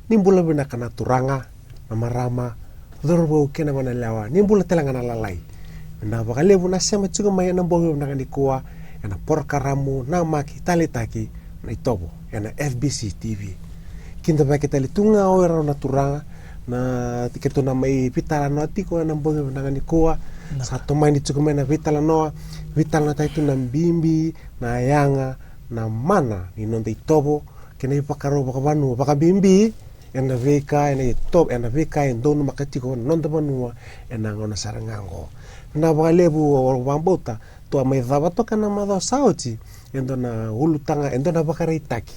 nimbula bina kana turanga na marama dhorbo kena mana lawa nimbula telanga na lalai na bakalevu na sema chuga mai na bongo na kanikuwa na porkaramu na maki talitaki na itobo na FBC TV kinda bakitali tunga ora na turanga na tiketo na mai pitala no tiko na bongo na kanikuwa satu mai ni chuga mai na vitala na taitu na mbimbi na yanga na mana ni nonde itobo kena ipakaro bakabanu bakabimbi ena veka ena top ena veka endonu makatiko nonde banua ena ngona sarangango na bakalevu wambota to mai dava toka na madho sauti endo na hulutanga endo na bakaraitaki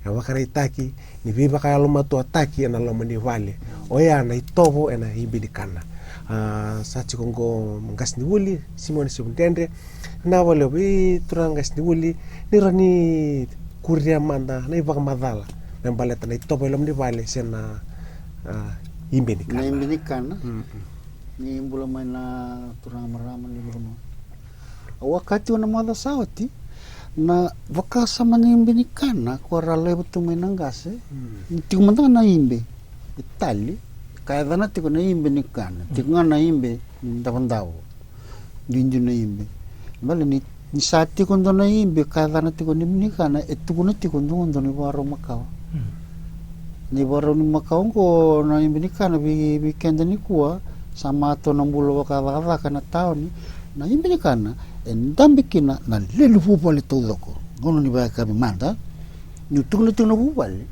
ya bakaraitaki ni viva kaya loma to ataki ena loma ni vale oya na itobo ena hibidikana sachi kongo ngasni wuli simone sibundende na wale wi turangas ni wuli ni rani kuria manda na ibaka madala na baleta na itobo lom ni vale sena hibidikana na hibidikana ni mbula mai na turanga marama ni mbula wakati wana madha sauti na wakasama ni hibidikana kwa rale betu mai nangase tiku mantanga na himbe itali kaya dhana tiku na hibidikana tiku nga na himbe ndapandao junju na himbe bale ni sati kondo na himbe kaya dhana tiku na hibidikana etuku na tiku ndo ni waro makao ni waro ni makao ko na hibidikana bikenda ni kuwa sama to na mbulu wakadha kana taoni na hibidikana endambikina na lelu pupale todoko ngono ni baka manda nyutungle tuna pupale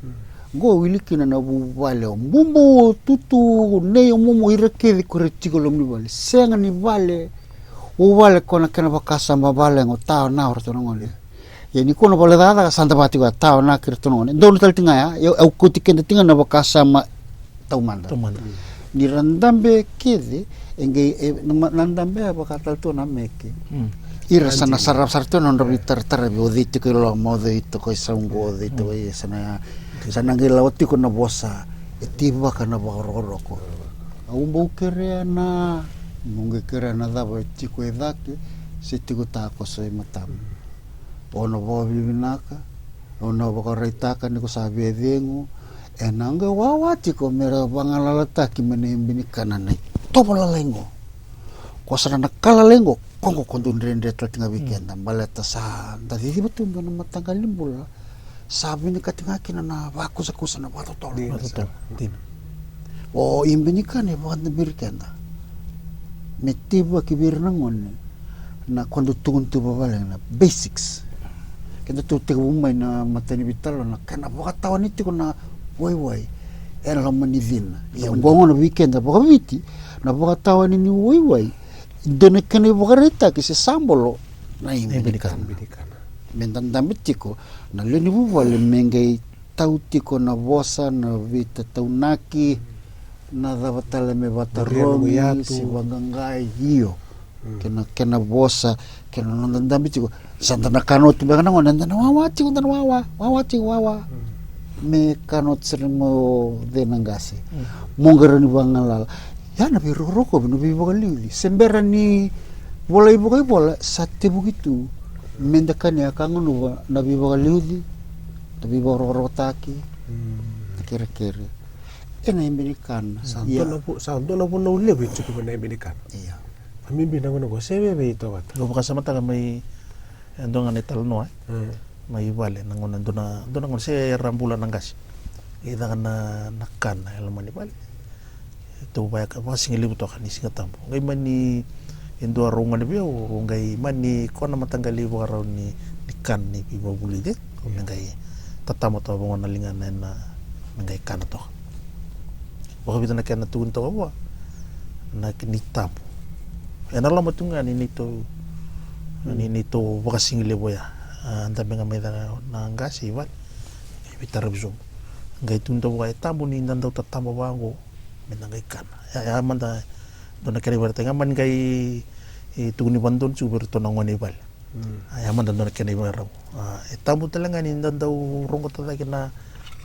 go wilikina na pupale mbumbu tutu ne mumu irekedi koretiko lomni vale senga ni vale o vale kona kana bakasa mabale ngotao na orto ngone ye ni kono vale dada santa pati wa tao na kirto ngone ndonu taltinga ya au kutikenda tinga na bakasa ma taumanda ni randambe kede enge nandambe bakatal to na meke ira sana sarap sarto non rabi tar odito ko lo modito ko sango odito sana ngilawti ko na bosa etiba kana bagoro ko umbu kere na munge kere na dabo tiko edake sitiko ta ko so matam ono bo binaka ono bo reitaka ni ko sabe vengu enanga wawati ko mera bangalalata ki menembini kanane topola lengo kosana nakala lengo kongo kondundrende tatinga weekend baleta sa ndadi betul na matangalimbula sabi ni katinga kinana bakusa na batotol o imbini kane bakanda birkenda metiba kibir nangon na kondo tuntu babalena basics kenda tu tegumay na matani bitalo na kana bakatawan iti ko na wai era lamanidina ya bongo na weekend bakabiti na bakatawan ni wai dona kane bakareta ki se sambolo na hibidikana mendan damitiko na leni vale mengei tautiko na bosa na vita taunaki na davatale me bataromi si bangangai hiyo kena bosa kena nandan damitiko santana kanot bangana ngona wawa me kanot sermo denangase mongarani bangalal ya na biroko bino bibogali sembera ni bola sate begitu mendakan ya kangono na bibogali na biborotaki kira-kira ena hibidikana santo na puno lewe cukup na hibidikana iya kami binang ko sebe be ito wat go kasama taga may andong talno may vale nangon andona ngon se rambulan ng gas ida kana nakkan elman ni vale to ba ka wasing libuto kan ising tampo ngay man ni indo arungan ni bio ngay man ni kona matanggali bo araw ni kan ni bibabuli de ngay tatamo to bo nalingan na ngay kanato baka bita na kana tugun to ba na kinitapo enala matunga ni nito baka singile boya anda benga may na ngasi iwan bitarabzo ngay tunto bo kay tambo ni nandaw tatamo ba ngo menangay kan ya manda dona kare berta ngaman kay tugni bandon super to nangon ibal ya manda dona kare baraw etamo talaga ni daw rongo talaga na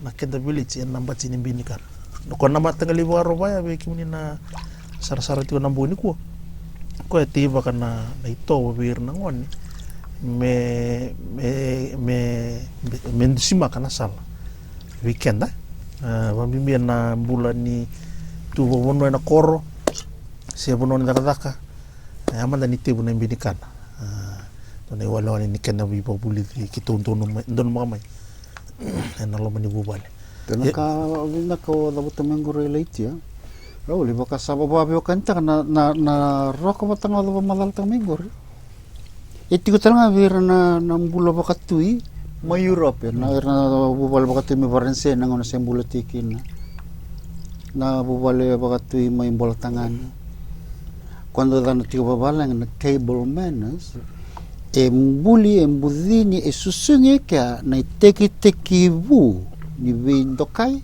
nakenda village en nambat sinimbini kan no kon namat tangali baro ba be kimni na sar-sar ti nambo ni ko etiba kana na ito bir nangon me mendusima kana sal weekend Mamimia na mbula ni tu vono na koro se vono na daka amanda ni te vono imbinikana tone wala ni kena vi populi ki tontono don mamai na lo mani bubale tena ka vinda ko da buta mengore leitia Rauli baka sababa bio kanta na roko batanga da madal ta mengore iti ko tanga vir na mbula baka tui ma Europe na bubal baka tui mi varense na ngona sembula tikin na bubale baka tui mai bola tangan quando danno tio babala na cable manners embuli embudini e susunge ka na teki bu ni vindokai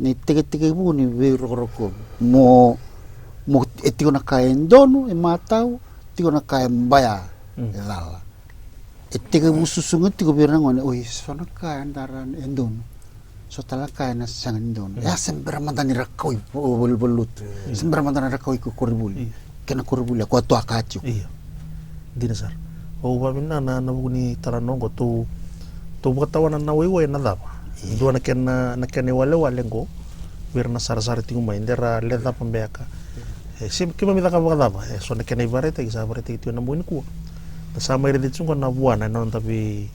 ni teki bu ni viroroko mo etiko na kaendono e matau tiko na kaembaya lala teki bu susunge tiko birangone oi sono kaendaran endono so talaka na sangendon ya sembra mandani rakoi belut sembra mandani rakoi ko koribuli kena koribuli ko to akachu iya dinasar o babina na buni taranongo to batawana na wewe na daba do na kena wale ngo berna sar tingu mai ndera leda pembeka sim kima mi taka daba so na kena ibarete ki sabarete itu na buni ku na sama ire ditsungo na buana non tapi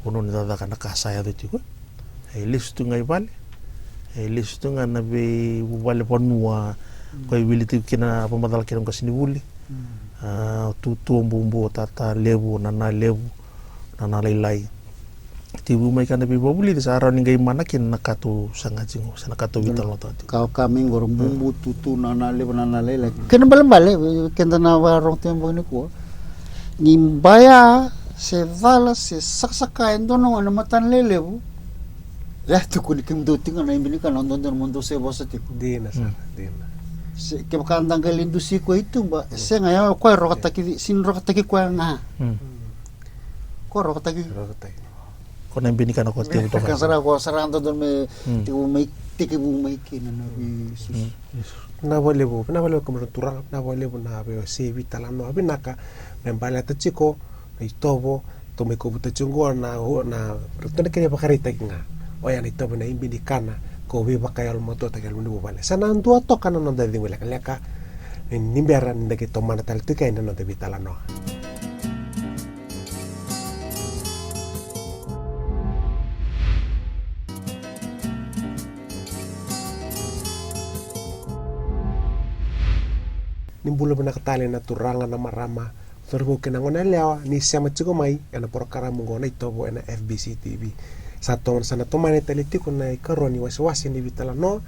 uno ni dada kana kasaya itu ko listu ngai bale listu nga na be bale ponua ko ibiliti kina pamadal kina kasini buli tu mbumbu tata lebu na lebu na lailai tibu mai kana be buli sa ara ngai mana kin nakatu sangajingo sanakato vital no tati kau kami ngor bumbu tutu na lebu na lailai kena bale kena na warong tembo ni ko nimbaya se vala se saksaka endono na matan lelebu ya tu kuni kim do tinga na imbini kan ondon mundo se bosa tiku dina se ke bakandang galindu si ko itu ba se ngaya ko rokataki sin rokataki ko nga ko rokataki ko na imbini kan ko te to kan sara ko sarando don me tiku mai tiki bu mai kin na Yesus na vale como turang na vale na be se vitalano abinaka membala ta chiko itobo to me ko buta chungo na retone kene bakarita kinga oya ni tobo na imbini kana ko be bakayal moto ta gal mundu vale sana ndu to kana no de wala kaleka nimbera ndeke to mana tal tika ina no de vitalano nimbula bena katale na turanga na marama sorbo kena ngona lewa ni sama chiko mai ana porkara mungona itobo na FBC TV saton sana tomane teliti kuna ikaroni wasi ni vitala no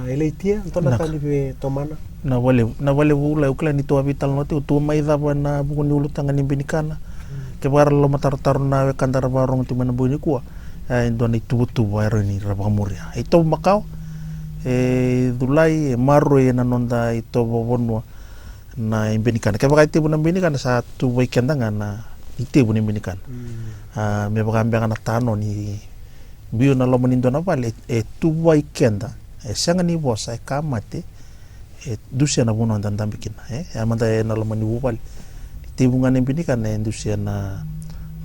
eleitia tona tani be tomana na wale bula ukla ni to vital no tu mai da bana buguni ulutanga ni binikana ke bar lo matar na we kandar barong tu mana buni kuwa indoni tubutu bayro ni rabamuria ito makao dulai marro na nonda ito bobonwa na imbinikana ke bakay tibu na imbinikana sa tu weekend nga na itibu na imbinikana me bakambe na tano ni biyo na lo manindo na vale tu weekend sanga ni bosa kamate dusia na buno ndambikina amanda na lo mani wale tibu nga imbinikana dusia na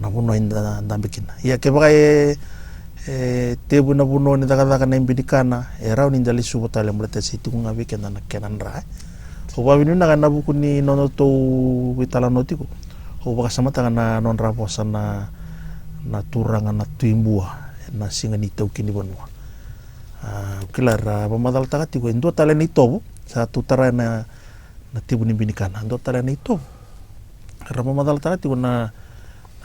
buno ndambikina ya ke bakay tebu na buno ni daga na imbinikana raw ni ndali subotale mulete situ nga weekend na kenanra o babinu na kana bukuni nono to vitala notiko o baka samata kana non raposa na turanga na tuimbua na singa ni tau kini bonwa klara pamadal takati ko ndo tala ni tobo sa tutara na tibu ni binikana ndo tala ni tobo ra pamadal takati ko na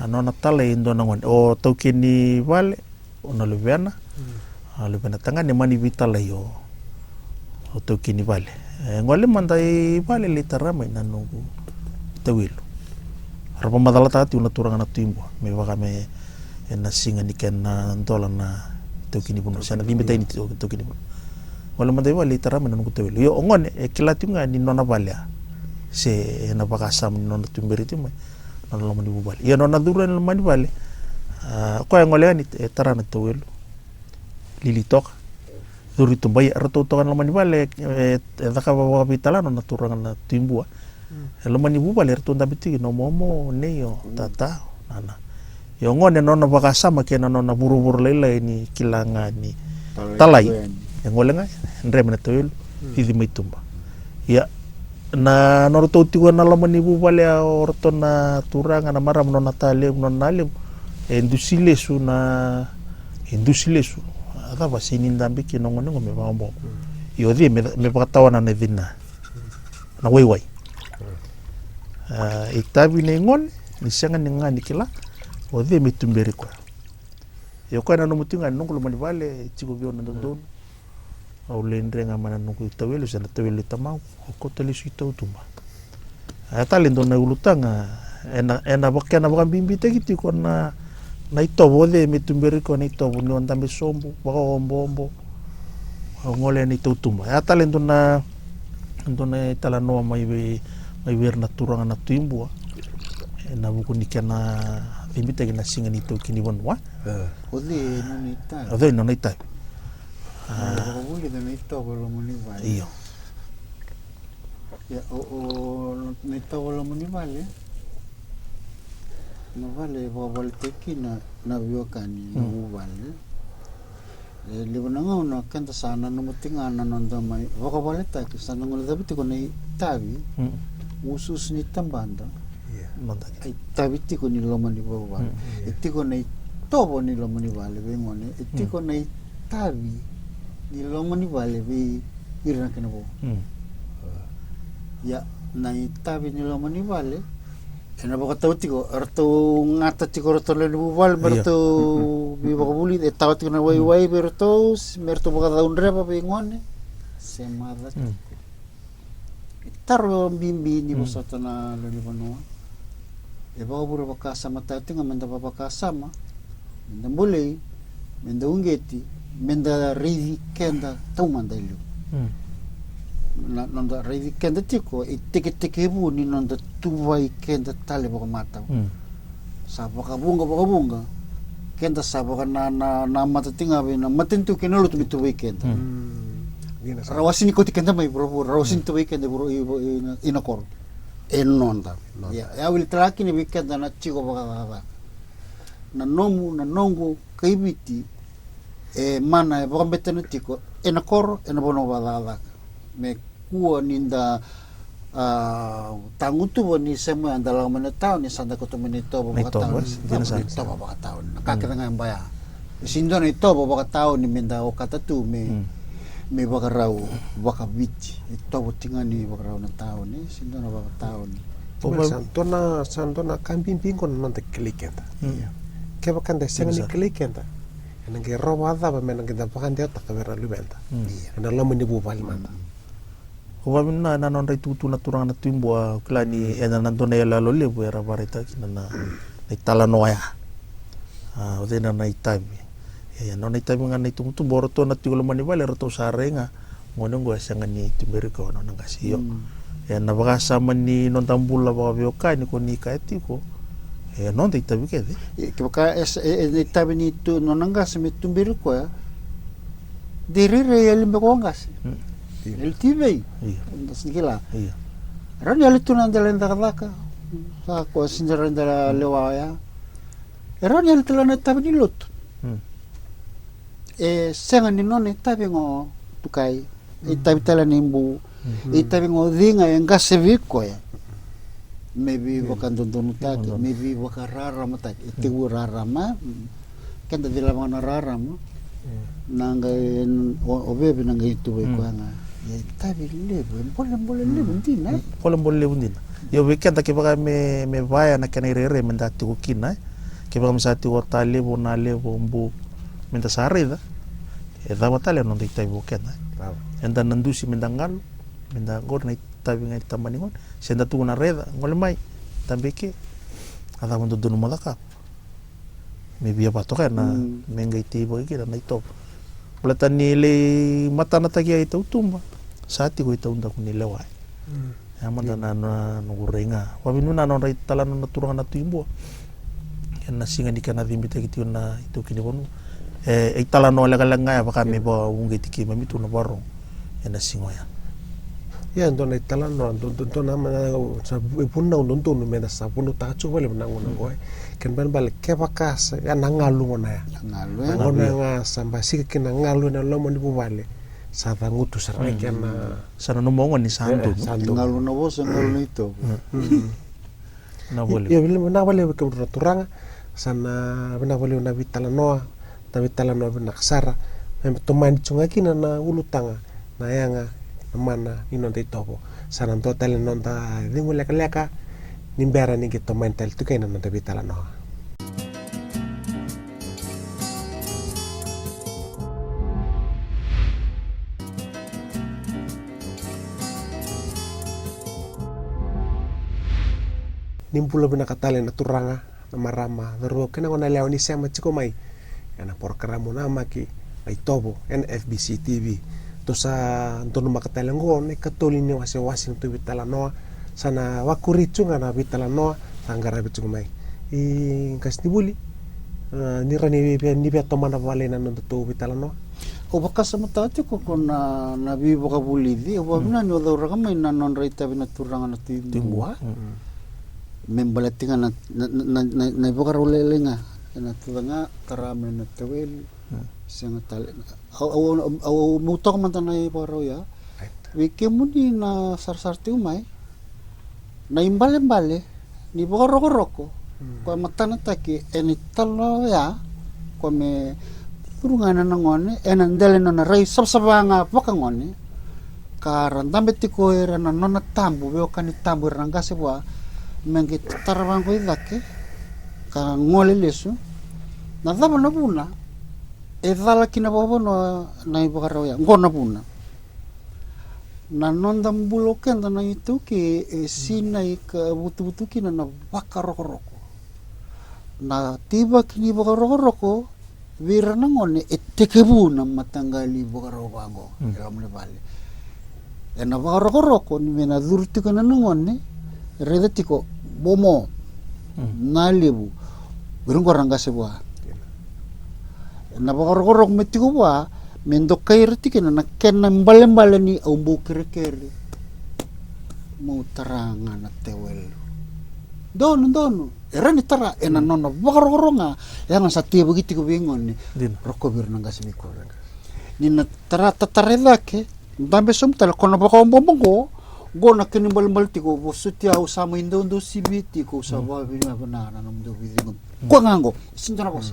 nona tala ndo na ngon o tau kini vale ona lubena tanga ni mani vitala yo o tau kini vale ngole mandai vale litara mai nanungu tawilo rapa madala tati una turanga na timbo me vaga me na singa ni ken na ndola na tokini buno sana limita ini tokini buno wala mandai vale litara mai nanungu tawilo yo ngone kilati nga ni nona vale se na bakasam ni nona tumberiti mai nona mani bubale yo nona dura na mani vale ko ngole ni tara na tawilo lilitok duri tumbai rato kan lamani vale daka bawa vitalano na turanga na timbua lamani bubale rato ndabiti no momo neyo tata nana yo ngone nona bakasama kena nona buru-buru lele ni kilanga ni talai yang ngolenga ndre mena toil idi mai tumba ya na norto tigo na lamani bu vale orto na turanga na maram no natale no nale endusilesu na endusilesu ada basini ndambi kino ngone ngome bambo yo di me pakatawana na dina na wai itabi ne ngol ni sanga ni ngani kila o di me tumberi ko yo kana no mutinga nongolo mani vale tigo bio na ndon au lendrenga mana nungku tawelu sana tawelu tamau ko tele suita utumba ata lendo na ulutanga ena bakana bakan bimbi tegiti ko na ito bode mitumberi ko na ito ni ondambe sombu baka ombo ngole ni utumba ata lendo na tala no mai ver na turanga na tuimbua ena buku nikana bimbi tegina singa ni to kini bonwa ode no nita Buli de nito bolo muni vale. Iyo. Ya o nito bolo muni vale. No vale vale tekina na biokani no vale. Libonanga una kanta sana no mutinga na nonda mai. Vaka vale ta ki sana ngol dabiti ko nei tavi. Usus ni tambanda. Nonda. Ai tavi ti ko ni lomani vale. Ti ko nei tobo ni lomani vale bengone. Ti ko nei tavi ni lomani vale vi irna kena bo ya nai tabi ni lomani vale ena boka tau tiko arto ngata tiko roto le bu val merto bi boka buli e tau tiko na wai berto merto boka daun reba be ngone semada taro bimbi ni bosata na le bono e boka buru boka sama tau tinga menda boka sama menda bolei menda ungeti menda reidi kenda tau mandailu nonda reidi kenda tiko teke bu ni nonda tuwai kenda tale boka mata sa boka bunga kenda sa boka na mata tinga na matentu kenolo tu tuwai kenda rawasini ko tikenda mai bro rawasini tuwai kenda bro inakor nonda ya wil traki ni weekend na chiko boka na nongo kaibiti mana boka betene tiko ena koro ena bono badala me kuo ninda tangutu boni semu andala mana tau ni sanda ko tumeni to boka tau to boka tau kakek dengan baya sindo ni to boka tau ni menda o kata tu me boka rau boka bit to botinga ni boka rau na tau ni sindo na boka tau ni santona camping kon non te klikenta ke bokan de senga ni klikenta ena ke roba da ba mena ke da pakan dia ta vera lubenta ena lo meni bu val manda ko na non rai tutu na turanga na tuimbua klani ena na dona ya lo le bu era vareta kina na tala noya o dena na itami ya non itami ngana itu boroto na tigulo mani vale roto sarenga ngono ngo sanga ni timberi ko no ngasio ya na baga sama ni non tambula ba bioka ni ko ni ka etiko non te tabi ke ke baka tabi ni tu nonanga se me tumbiri ko ya dirire ya limbe ko ngas el tibei ndas gila ran ya litu nan dalan dakaka sa ko sinjaran dala lewa ya ran ya litu na tabi ni lot senga ni non tabi ngo tukai tabi tala nimbu tabi ngo dinga ngas se viko ya maybe wakan dondonu tak maybe wakarara matak itu rara ma kenda dila mana rara ma nanga obebe nanga itu ko nga ya tabi lebo boleh bundina boleh bundina yo weekend ke baga me vaya na kanere menda tu kina ke baga msati wota lebo na lebo mbu menda sareda da batale non de tabi weekend enda nandusi menda ngal menda ngor na tabi ngai tamani ngon senda tu na reda ngole mai tambeke ada mondo dono malaka me bia patoka na menga iti boy kira na ito platani le mata na tagia ito tumba sati ko ito unda kuni lewa amanda na ngurenga wabinu na non rai tala na turanga na tuimbo yan na singa ni kana dimbita kiti na ito kini bonu tala no la kala ngai baka me ba ungi tiki mamitu na baro yan na singoya ya ndona itala no ndona sa punna ndonu mena sa punu ta chu wale na ngona ko ken ban bal ke bakas ya nangalu ngona ya ngona nga samba sikina ngalu na lomo ni bubale sa ngutu sa kena sana no mongo ni santo ngalu na bo ngalu ito na bole ya na bole ke turanga sana na bole na vitala noa ta vitala no na ksara toman chunga kina na ulutanga na yanga mana inonta itopo sana total nonta dingu leka nimbera ni gitu mental tu kaina nonta vitala no nimpula bina katale na turanga na marama daro kena ngona leo ni sema chiko mai yana porkaramu na maki itopo NFBC TV to sa tono makatale ngone katoli ni wasi tu vitala noa sana wakurichunga na vitala noa tangara bichunga mai I kasnibuli ni rani ni bia tomana vale na ndo to vitala noa o bakasa matati ko kona na bi bokabuli di o bina no do raga mai na non raita bina turanga na timua membalatinga na bokarole lenga na tudanga karame na tewel senga tale au mutok mantana paro ya wike muni na sar umai na imbale ni bokaroko ko matana taki eni talo ya ko me turungana ngone enandele na rai sabsabanga pokangone karandambe tiko era na nona tambu beo kani tambu ranga sebwa mengi tarabang ko idake ka ngole lesu na daba na buna edala kina bobo no na ibokaro ya ngona buna na nonda mbuloken na itu ki sinai ka butu kina na bakaroko na tiba kini bakaroko vira na ngone etekebu na matanggali bokaro bango ramle bale ena bakaroko ni mena durti kana ngone redetiko bomo nalibu berung ranga sebuah na bakarok metiko ba mendo kairti kena na kena mbale ni umbu kere mau teranga na tewel don era ni tara ena nono bakaroronga yang satia begitu ko bingon ni roko bir nanga semiko ni na tara tatarela ke dambe somtal kono bakombo go na kini mbal tiko bo sutia usama indo sibiti ko sawa bini banana nam do bidingo ko ngango sindana bos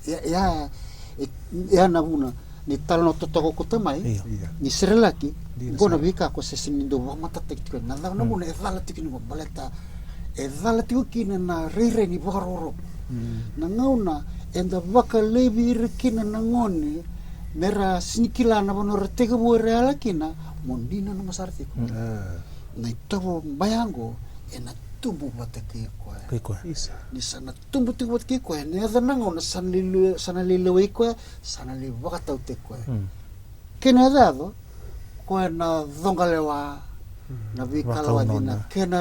ya na buna ni talno totoko kutamai ni serelaki go na bika ko sesinindo wa mata tekiko na na buna evala tikini go baleta evala tikini na rire ni bororo na ngauna enda baka lebi rikina na ngoni mera sinikila na bono retega bo reala kina mondina no masarti na ito bayango ena tumbu batake ko ni sana tumbu batake ko ni ada nango na sana lilewe ko sana li bakatau te ko kena dado ko na dongalewa na bikalawa dina kena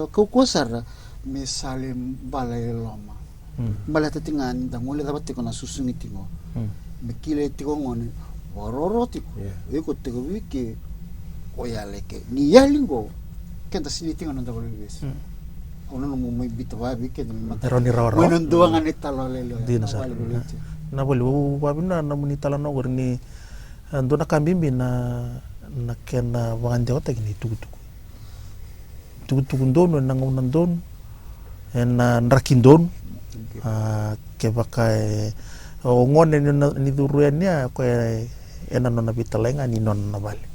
kukusar misalim balay loma balata tingan dangule dapat ko na susungiti mo mekile tiko ngone waroro tiko iko tiko wiki oyaleke ni yalingo kenta sini tinga nanda bolibes ono no mo bitwa wiki de pero ni rawa bueno nduanga ni talo lelo dina sa na boli babina na muni tala no gorni ndona kambimbi na kena wangande ota gini tuku ndono na ngona ndono na nrakindon ke bakai o ngone ni duruenia ko ena nona bitalenga ni nona bale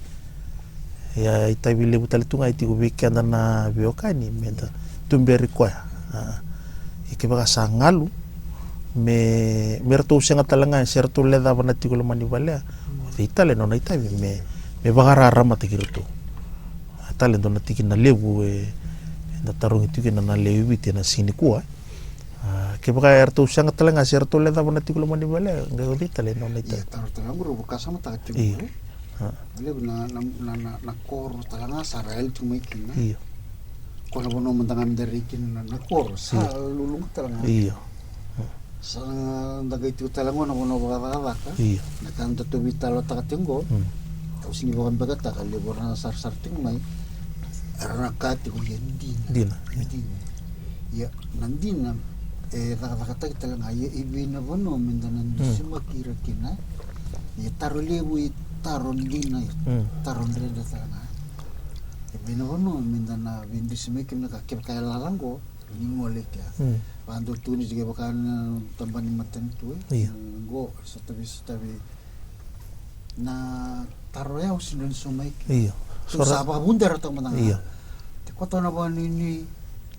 ya itabile butalitunga itigo weekend na biokani menda tumberi ko ke baka sangalu me merto senga talanga serto leda banati ko mani bale itale nona itabi me bagara rama tikirto atale dona tikina lebu na tarung itu kina na lebu tina sini kuah ke baka erto sanga talanga serto leda banati ko mani bale ngau ditale nona ita tarto nguru buka sama ta tu lebu na kor talanga sarael cuma ikina iya kono bono mentangan dari ikina na kor sa lulung talanga iya sang daga itu talanga bono baka iya na kanto tu bitalo ta tenggo tapos sinibakan bagata kalibor na sarsarting may aranakati ko yan din ya nandina nakakatag talaga ya ibinabano mindanan si makira kina ya tarulebu taron din na taron rin na talaga ibinabano mindana bindi si mekim nakakip kaya lalanggo ningolik ya pando tunis juga bakan tamban matan tu go sa tabi na taroya usin sumay so sapa bundar to manang te koto na ba ni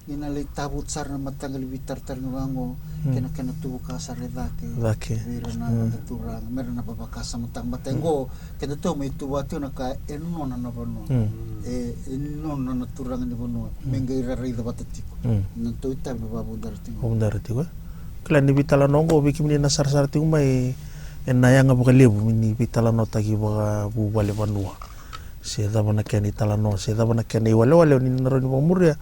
ninalit tabut sar na matagal bitar tar ngango kena tubuh kasar dake meron na turang meron na babakasa matang matengo kena to may tuwati na ka enno na bano enno na turang ni bano mengai rari da batatiko nanto ita babundar tingo kala ni bitala nongo bikim ni nasar sar tingo may enayanga bukalebu mini bitala nota ki baka bubale banua se da bana keni talano se da bana keni wale ni naroni pamuria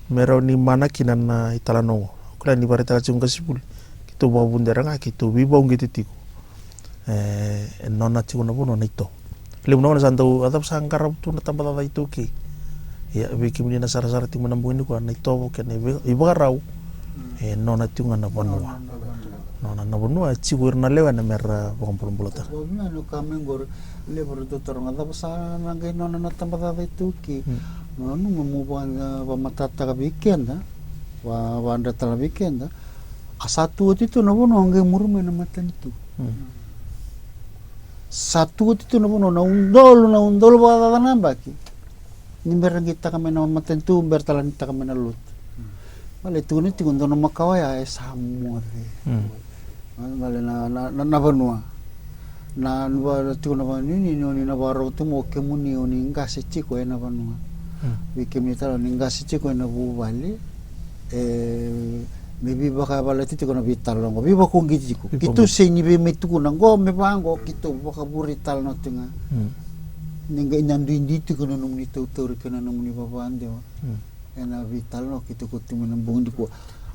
mero ni mana kinan na italano kula ni barita kacung kasipul kitu bawa bunderanga kitu bibong gitu tiku nona tiku na puno na ito limu na santaw atap sangkar tu na tambah tata itu ki ya bikin ni na sara tiku manambung ini kuan na ito kene ibagarau nona tiku na panua nona na panua cikur na lewa na mera pangpulong bulata ano kami ngor lebar tu torong atap sana nangay nona na tambah tata itu ki Nanu memubuhan pamatata ka weekend wanda tala weekend satu itu na bono hanggang murme na matan itu satu itu na bono na undol ba nambaki nimber kita kami na matan itu bertalan kita kami na lut bale tu ni tingon na makawaya samu bale na banua na tu na ni na baro tu mo kemuni oni ngase chiko na banua bikin mitalo ningasi ciko na bubali maybe baka bala titi ko na vital ngo biba ko ngiti ko kito senyi be metu ko ngo me bango kito baka burital no tinga ninga inandu inditi ko na nung ni tutor ko na nung ni babande ena vital no kito ko timunambung di ko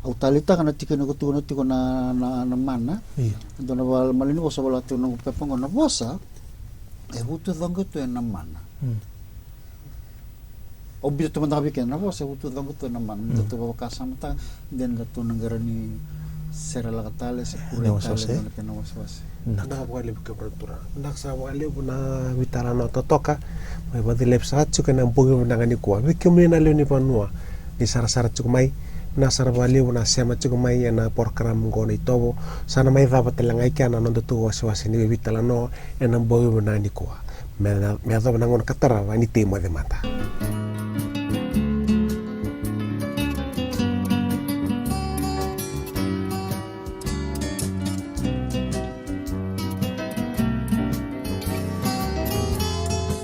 autalita kana tikana ko tiko na mana ndo na bal malini ko sa bala tu no pepango na bosa buto dango to na mana obito teman tabiken na po sa uto lang ito naman dito babakasa mata then dato negara ni serala katale sa kuretale na pinawaswas nakapakali kapratura nakasawali na vitala no totoka may badilep sa chuka na mpugi na ngani kwa bikumi na leo ni panua ni sara chukumai na sarabali na sema chukumai na program ngoni tobo sana mai dapat telangai kana no tu waswas ni vitala no en mpugi na ni kwa me ado na ngon katara ni tema de mata